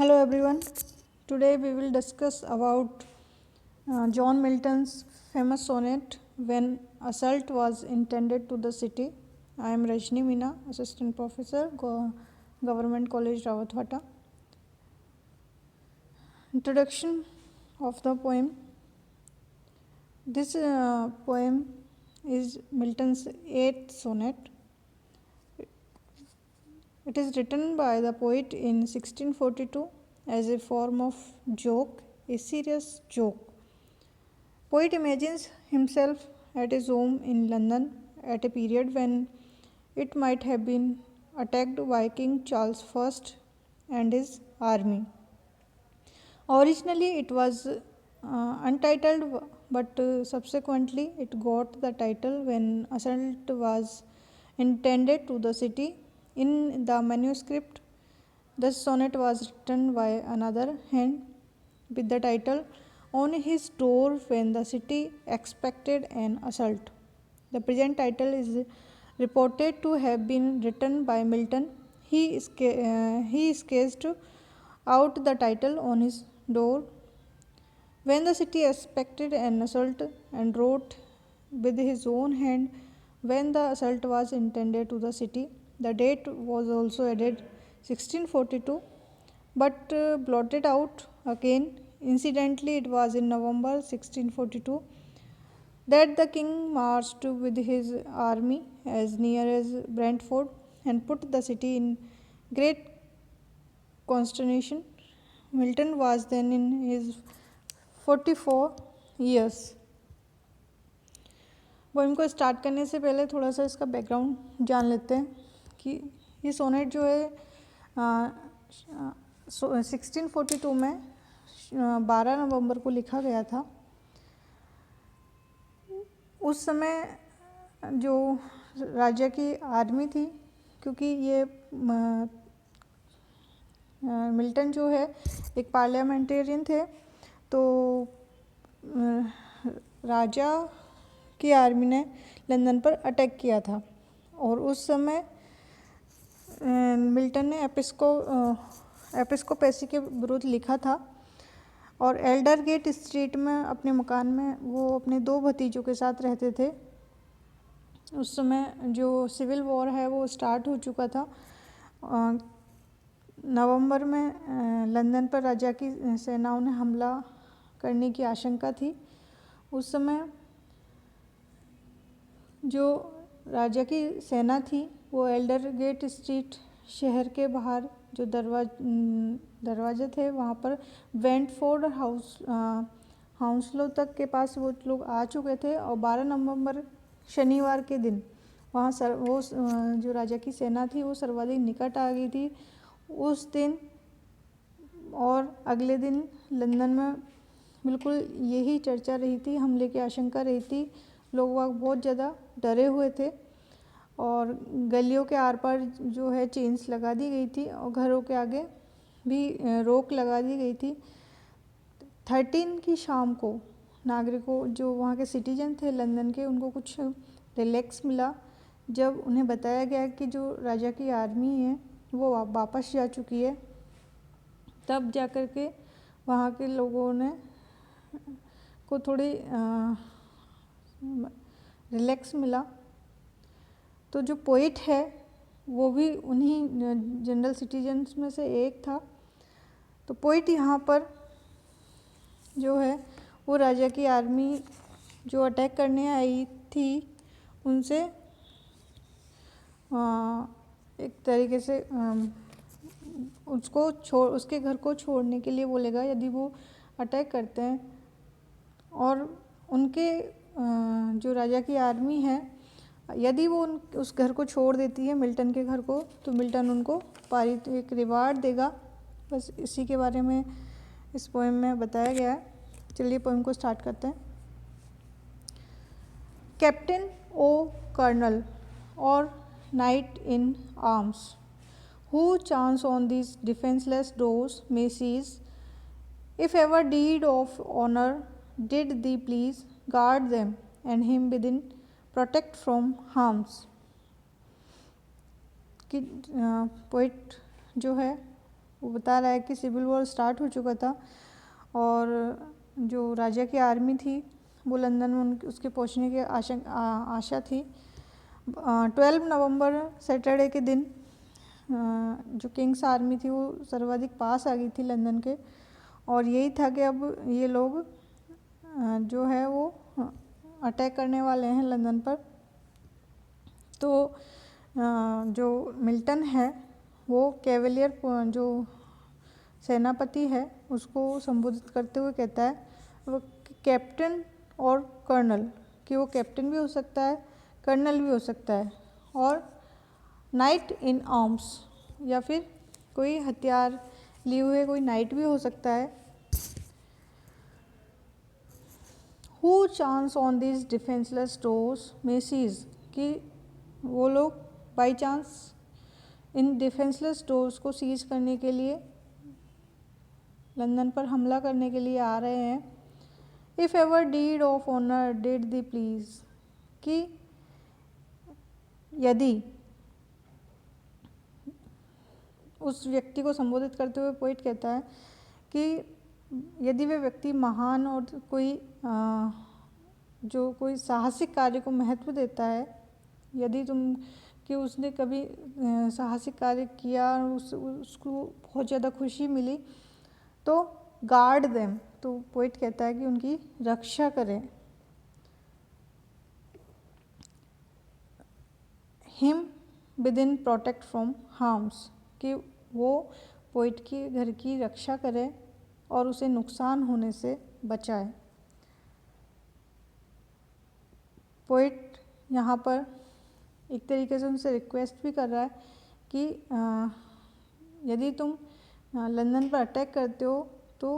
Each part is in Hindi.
Hello everyone. Today we will discuss about John Milton's famous sonnet When Assault Was Intended to the City. I am Rajni Meena, Assistant Professor, Government College Rawatwata. Introduction of the poem. This poem is Milton's 8th sonnet. It is written by the poet in 1642 as a form of joke, a serious joke. Poet imagines himself at his home in London at a period when it might have been attacked by King Charles I and his army. Originally it was untitled, but subsequently it got the title when assault was intended to the city. In the manuscript, the sonnet was written by another hand with the title On His Door When the City Expected an Assault. The present title is reported to have been written by Milton. He sketched out the title on his door when the city expected an assault and wrote with his own hand when the assault was intended to the city. The date was also added 1642 but blotted out again. Incidentally, it was in November 1642 that the king marched with his army as near as Brentford and put the city in great consternation. Milton was then in his 44 years. Poem को स्टार्ट करने से पहले थोड़ा सा इसका बैकग्राउंड जान लेते हैं कि ये सोनेट जो है 1642 में 12 नवंबर को लिखा गया था. उस समय जो राजा की आर्मी थी, क्योंकि ये मिल्टन जो है एक पार्लियामेंटेरियन थे, तो राजा की आर्मी ने लंदन पर अटैक किया था और उस समय मिल्टन ने एपिस्कोपेसी के विरुद्ध लिखा था और एल्डरगेट स्ट्रीट में अपने मकान में वो अपने 2 भतीजों के साथ रहते थे. उस समय जो सिविल वॉर है वो स्टार्ट हो चुका था. नवंबर में लंदन पर राजा की सेनाओं ने हमला करने की आशंका थी. उस समय जो राजा की सेना थी वो एल्डरगेट स्ट्रीट शहर के बाहर जो दरवाजे थे वहाँ पर वेंटफोर्ड हाउसलो तक के पास वो लोग आ चुके थे और 12 नवंबर शनिवार के दिन वहाँ वो जो राजा की सेना थी वो सर्वाधिक निकट आ गई थी उस दिन. और अगले दिन लंदन में बिल्कुल यही चर्चा रही थी, हमले की आशंका रही थी. लोग वहाँ बहुत ज़्यादा डरे हुए थे और गलियों के आर पार जो है चेन्स लगा दी गई थी और घरों के आगे भी रोक लगा दी गई थी. 13 की शाम को नागरिकों जो वहाँ के सिटीजन थे लंदन के, उनको कुछ रिलैक्स मिला जब उन्हें बताया गया कि जो राजा की आर्मी है वो वापस जा चुकी है. तब जा कर के वहाँ के लोगों ने को थोड़ी रिलैक्स मिला. तो जो पोइट है वो भी उन्हीं जनरल सिटीजन्स में से एक था. तो पोइट यहाँ पर जो है वो राजा की आर्मी जो अटैक करने आई थी उनसे एक तरीके से उसके घर को छोड़ने के लिए बोलेगा यदि वो अटैक करते हैं. और उनके जो राजा की आर्मी है यदि वो उस घर को छोड़ देती है मिल्टन के घर को, तो मिल्टन उनको एक रिवार्ड देगा. बस इसी के बारे में इस पोएम में बताया गया है. चलिए पोएम को स्टार्ट करते हैं. कैप्टन ओ कर्नल और night in arms who chance on these defenseless doors may seize, if ever deed of honor did thee please, guard them and him within protect from harms. कि पोइट जो है वो बता रहा है कि सिविल वॉर स्टार्ट हो चुका था और जो राजा की आर्मी थी वो लंदन में उसके पहुंचने की आशा थी। 12 नवंबर सैटरडे के दिन जो किंग्स आर्मी थी वो सर्वाधिक पास आ गई थी लंदन के, और यही था कि अब ये लोग जो है वो अटैक करने वाले हैं लंदन पर। तो जो मिल्टन है वो कैवलियर जो सेनापति है उसको संबोधित करते हुए कहता है वो कैप्टन और कर्नल, कि वो कैप्टन भी हो सकता है, कर्नल भी हो सकता है, और नाइट इन आर्म्स या फिर कोई हथियार लिए हुए कोई नाइट भी हो सकता है। Who chance on these defenseless doors may seize, कि वो लोग by chance in defenceless doors को सीज करने के लिए लंदन पर हमला करने के लिए आ रहे हैं। If ever deed of honour did thee please, कि यदि, उस व्यक्ति को संबोधित करते हुए पोइट कहता है कि यदि वे व्यक्ति महान और कोई जो कोई साहसिक कार्य को महत्व देता है, यदि तुम कि उसने कभी साहसिक कार्य किया और उसको बहुत ज़्यादा खुशी मिली, तो गार्ड देम, तो पोइट कहता है कि उनकी रक्षा करें। Him with in protect from harms, कि वो पोइट के घर की रक्षा करे और उसे नुकसान होने से बचाए। पोइट यहाँ पर एक तरीके से उनसे रिक्वेस्ट भी कर रहा है कि यदि तुम लंदन पर अटैक करते हो तो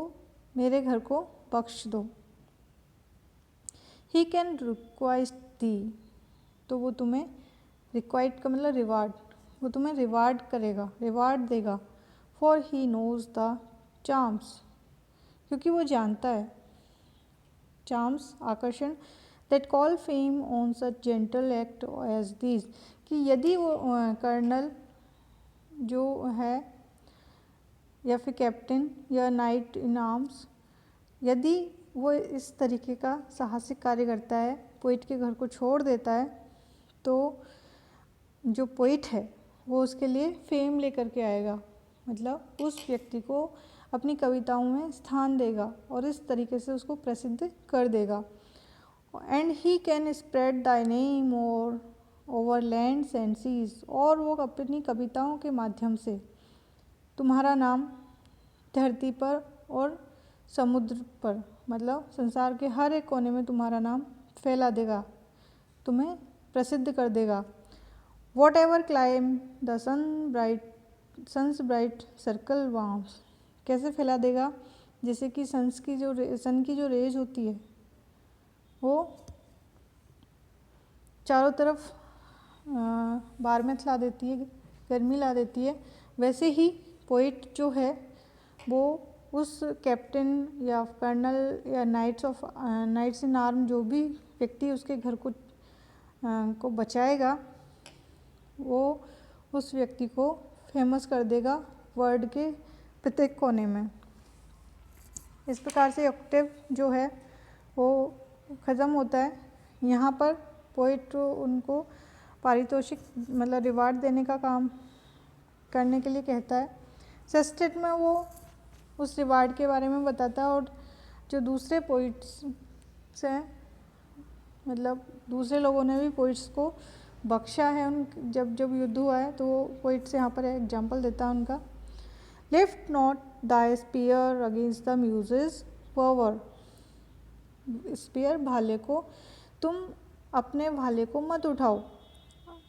मेरे घर को बख्श दो। ही कैन रिक्वाइस्ट दी, तो वो तुम्हें, रिक्वाइट का मतलब रिवार्ड, वो तुम्हें रिवार्ड करेगा, रिवार्ड देगा। For he knows the charms, क्योंकि वो जानता है, चार्म्स आकर्षण, that call fame on such gentle act as this, कि यदि वो कर्नल जो है या फिर कैप्टन या नाइट इन आर्म्स, यदि वो इस तरीके का साहसिक कार्य करता है, पोइट के घर को छोड़ देता है, तो जो पोइट है वो उसके लिए फेम लेकर के आएगा, मतलब उस व्यक्ति को अपनी कविताओं में स्थान देगा और इस तरीके से उसको प्रसिद्ध कर देगा। And he can spread Dai name और ओवर लैंड्स एंड सीज, और वो अपनी कविताओं के माध्यम से तुम्हारा नाम धरती पर और समुद्र पर, मतलब संसार के हर एक कोने में तुम्हारा नाम फैला देगा, तुम्हें प्रसिद्ध कर देगा। Whatever clime the sun's bright circle warms, कैसे फैला देगा, जैसे कि सन की जो रेज होती है वो चारों तरफ बारमेंथ ला देती है, गर्मी ला देती है, वैसे ही पोइट जो है वो उस कैप्टन या कर्नल या नाइट्स इन आर्म जो भी व्यक्ति उसके घर को बचाएगा, वो उस व्यक्ति को फेमस कर देगा वर्ल्ड के प्रत्येक कोने में। इस प्रकार से ऑक्टेव जो है वो ख़त्म होता है। यहाँ पर पोइट उनको पारितोषिक मतलब रिवार्ड देने का काम करने के लिए कहता है। सेस्टेट में वो उस रिवार्ड के बारे में बताता है, और जो दूसरे पोइट्स हैं, मतलब दूसरे लोगों ने भी पोइट्स को बख्शा है उन जब युद्ध हुआ है, तो वो पोइट्स यहाँ पर एग्जाम्पल देता है उनका। Lift not the spear against the muses power, spear भाले को, तुम अपने भाले को मत उठाओ।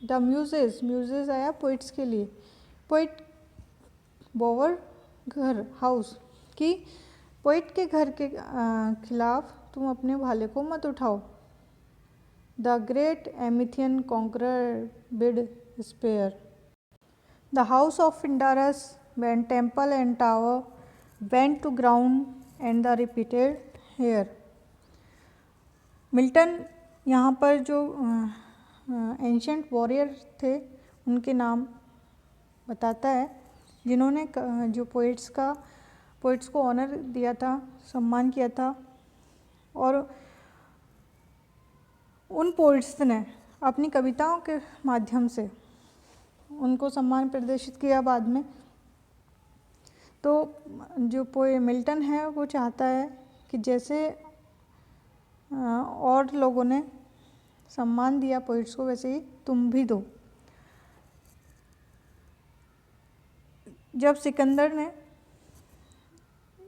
द म्यूजेस आया पोइट्स के लिए, पोइट बोवर घर हाउस, कि पोइट के घर के खिलाफ तुम अपने भाले को मत उठाओ। The great Emathian conqueror bid spare, the house of Pindarus when temple and tower went to ground and the repeated here। Milton यहाँ पर जो एंशंट वॉरियर थे उनके नाम बताता है जिन्होंने जो पोइट्स को ऑनर दिया था, सम्मान किया था, और उन पोइट्स ने अपनी कविताओं के माध्यम से उनको सम्मान प्रदर्शित किया बाद में। तो जो मिल्टन है वो चाहता है कि जैसे और लोगों ने सम्मान दिया पोइट्स को, वैसे ही तुम भी दो। जब सिकंदर ने,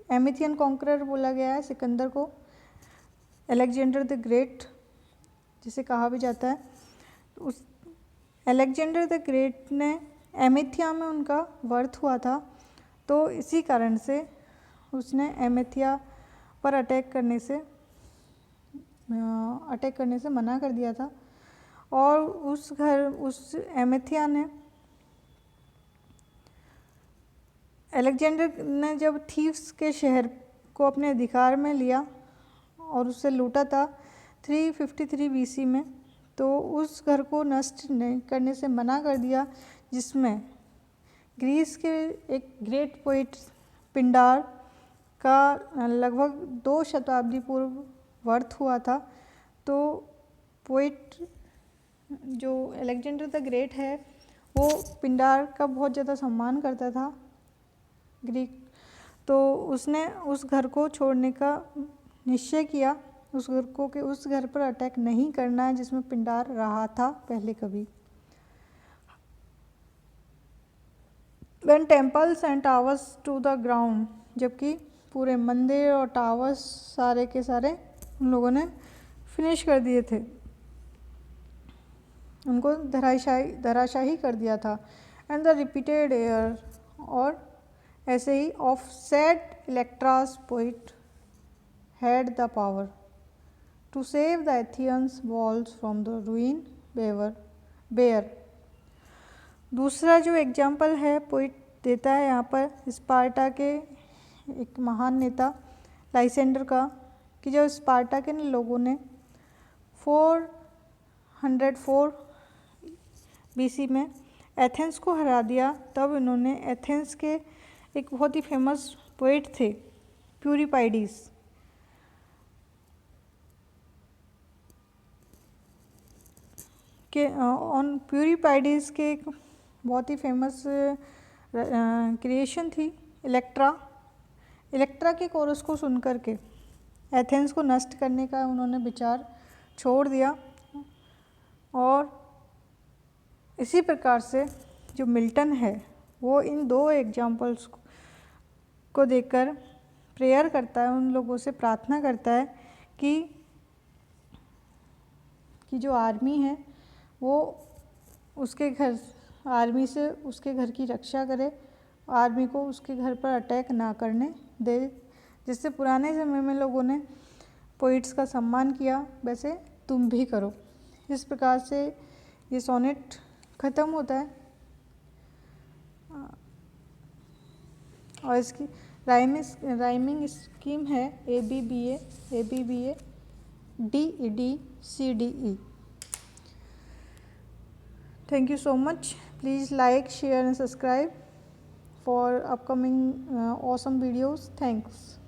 एमिथियन कॉन्करर बोला गया है सिकंदर को, अलेक्जेंडर द ग्रेट जिसे कहा भी जाता है, तो उस अलेक्जेंडर द ग्रेट ने एमिथिया में उनका बर्थ हुआ था, तो इसी कारण से उसने एमिथिया पर अटैक करने से मना कर दिया था। और उस एमिथिया ने, अलेक्जेंडर ने जब थीव्स के शहर को अपने अधिकार में लिया और उसे लूटा था 353 BC में, तो उस घर को नष्ट नहीं करने से मना कर दिया, जिसमें ग्रीस के एक ग्रेट पोइट पिंडार का लगभग 2 शताब्दी पूर्व बर्थ हुआ था। तो पोइट जो अलेक्जेंडर द ग्रेट है वो पिंडार का बहुत ज़्यादा सम्मान करता था ग्रीक, तो उसने उस घर को छोड़ने का निश्चय किया, उस घर पर अटैक नहीं करना है जिसमें पिंडार रहा था पहले कभी। When temples and towers to the ground, जबकि पूरे मंदिर और टावर्स सारे के सारे उन लोगों ने फिनिश कर दिए थे, उनको धराशाही कर दिया था। एंड द रिपीटेड एयर, और ऐसे ही of sad Electra's poet had the power to save the Athenians walls from the ruin bare. दूसरा जो एग्जाम्पल है पोइट देता है यहाँ पर स्पार्टा के एक महान नेता लाइसेंडर का, कि जब स्पार्टा के लोगों ने 404 BC में एथेंस को हरा दिया, तब इन्होंने एथेंस के एक बहुत ही फेमस पोइट थे प्यूरिपाइडिस के ऑन प्यूरिपाइडिस के एक बहुत ही फेमस क्रिएशन थी इलेक्ट्रा के कोरस को सुन करके एथेंस को नष्ट करने का उन्होंने विचार छोड़ दिया। और इसी प्रकार से जो मिल्टन है वो इन 2 एग्जाम्पल्स को देखकर प्रेयर करता है, उन लोगों से प्रार्थना करता है कि जो आर्मी है वो आर्मी से उसके घर की रक्षा करे, आर्मी को उसके घर पर अटैक ना करने दे। जिससे पुराने समय में लोगों ने पोइट्स का सम्मान किया, वैसे तुम भी करो। इस प्रकार से ये सोनेट ख़त्म होता है। और इसकी राइमिंग स्कीम है ABBA DED Thank you so much. Please like, share and subscribe for upcoming awesome videos. Thanks.